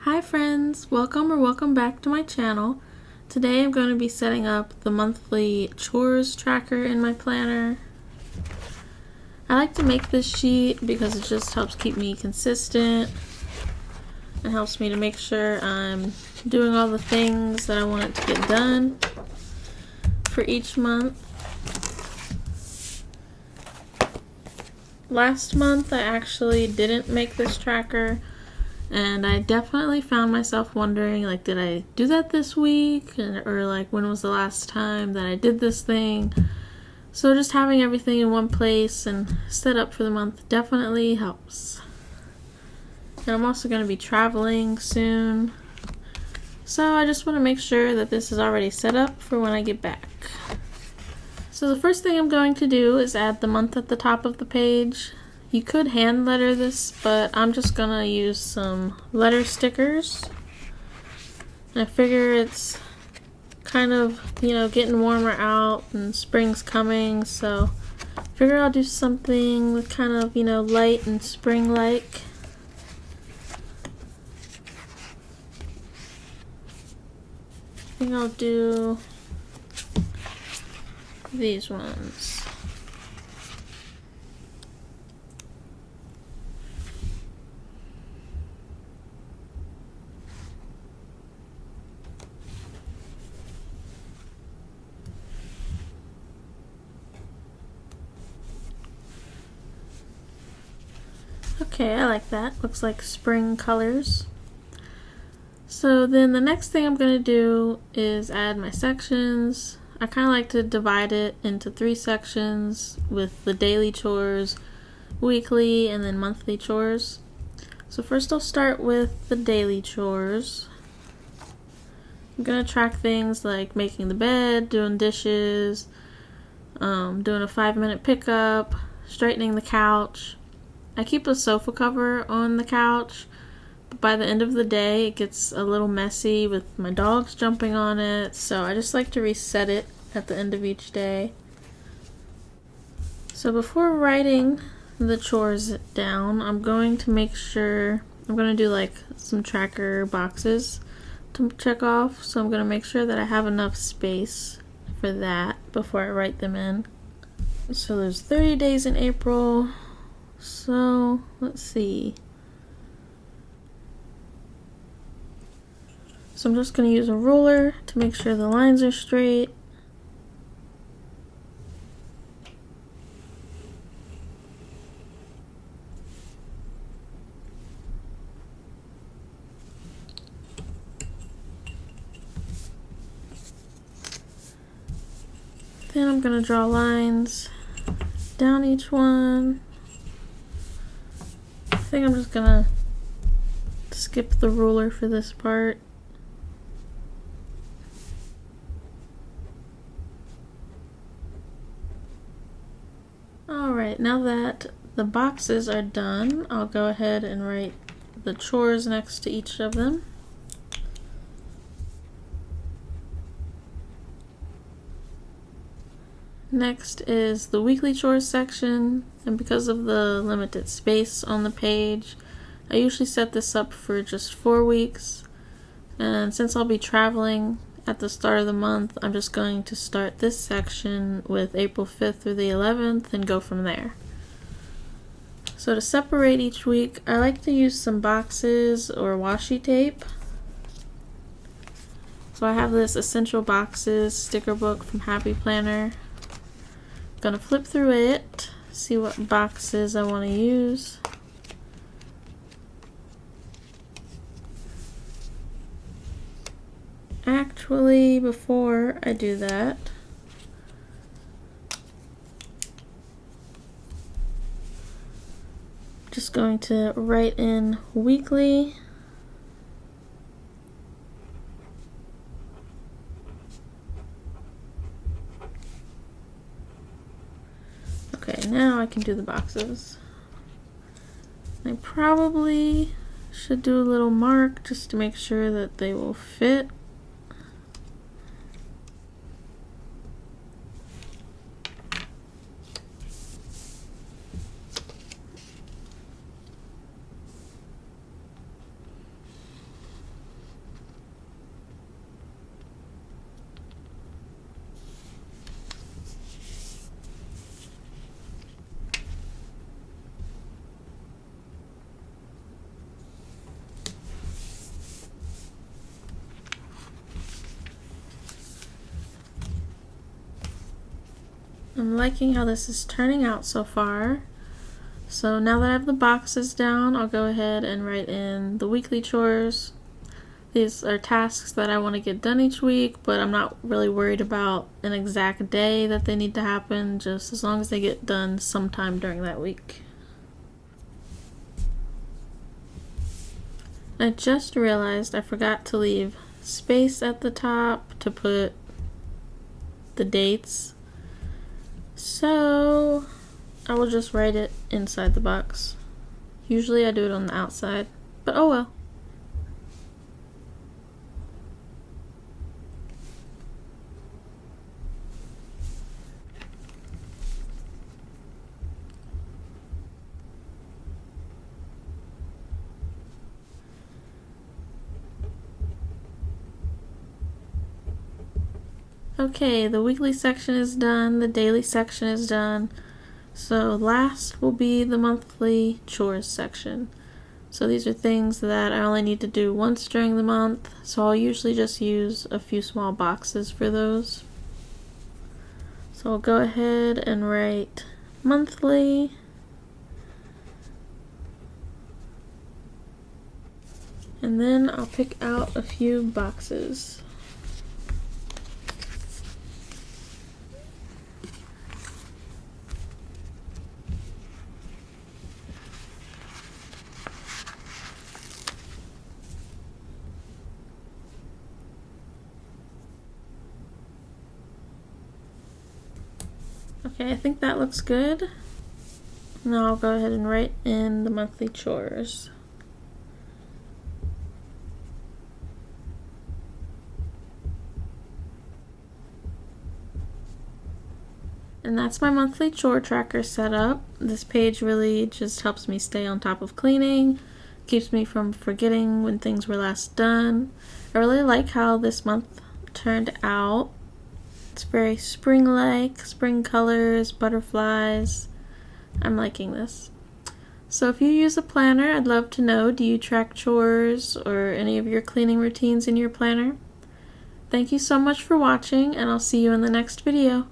Hi friends, welcome back to my channel. Today I'm going to be setting up the monthly chores tracker in my planner. I like to make this sheet because it just helps keep me consistent and helps me to make sure I'm doing all the things that I want it to get done for each month. Last month I actually didn't make this tracker, and I definitely found myself wondering, like, did I do that this week? Or like, when was the last time that I did this thing? So just having everything in one place and set up for the month definitely helps. And I'm also going to be traveling soon, so I just want to make sure that this is already set up for when I get back. So the first thing I'm going to do is add the month at the top of the page. You could hand letter this, but I'm just gonna use some letter stickers. And I figure it's kind of, getting warmer out and spring's coming, so I figure I'll do something with kind of, light and spring-like. I think I'll do these ones. Okay, I like that. Looks like spring colors. So then the next thing I'm going to do is add my sections. I kind of like to divide it into 3 sections with the daily chores, weekly, and then monthly chores. So first I'll start with the daily chores. I'm going to track things like making the bed, doing dishes, doing a 5-minute pickup, straightening the couch. I keep a sofa cover on the couch, but by the end of the day it gets a little messy with my dogs jumping on it, so I just like to reset it at the end of each day. So before writing the chores down, I'm going to make sure, I'm going to do like some tracker boxes to check off, so I'm going to make sure that I have enough space for that before I write them in. So there's 30 days in April, so let's see. So I'm just going to use a ruler to make sure the lines are straight. Then I'm going to draw lines down each one. I think I'm just going to skip the ruler for this part. Alright, now that the boxes are done, I'll go ahead and write the chores next to each of them. Next is the weekly chores section, and because of the limited space on the page, I usually set this up for just 4 weeks, and since I'll be traveling at the start of the month, I'm just going to start this section with April 5th through the 11th and go from there. So to separate each week, I like to use some boxes or washi tape. So I have this Essential Boxes sticker book from Happy Planner. I'm gonna flip through it, see what boxes I want to use. Actually, before I do that, I'm just going to write in weekly. Okay, now I can do the boxes. I probably should do a little mark just to make sure that they will fit. I'm liking how this is turning out so far. So now that I have the boxes down, I'll go ahead and write in the weekly chores. These are tasks that I want to get done each week, but I'm not really worried about an exact day that they need to happen, just as long as they get done sometime during that week. I just realized I forgot to leave space at the top to put the dates. So I will just write it inside the box. Usually I do it on the outside, but oh well. Okay, the weekly section is done, the daily section is done. So last will be the monthly chores section. So these are things that I only need to do once during the month, so I'll usually just use a few small boxes for those. So I'll go ahead and write monthly. And then I'll pick out a few boxes. Okay, I think that looks good. Now I'll go ahead and write in the monthly chores. And that's my monthly chore tracker set up. This page really just helps me stay on top of cleaning, keeps me from forgetting when things were last done. I really like how this month turned out. It's very spring-like, spring colors, butterflies. I'm liking this. So if you use a planner, I'd love to know, do you track chores or any of your cleaning routines in your planner? Thank you so much for watching, and I'll see you in the next video.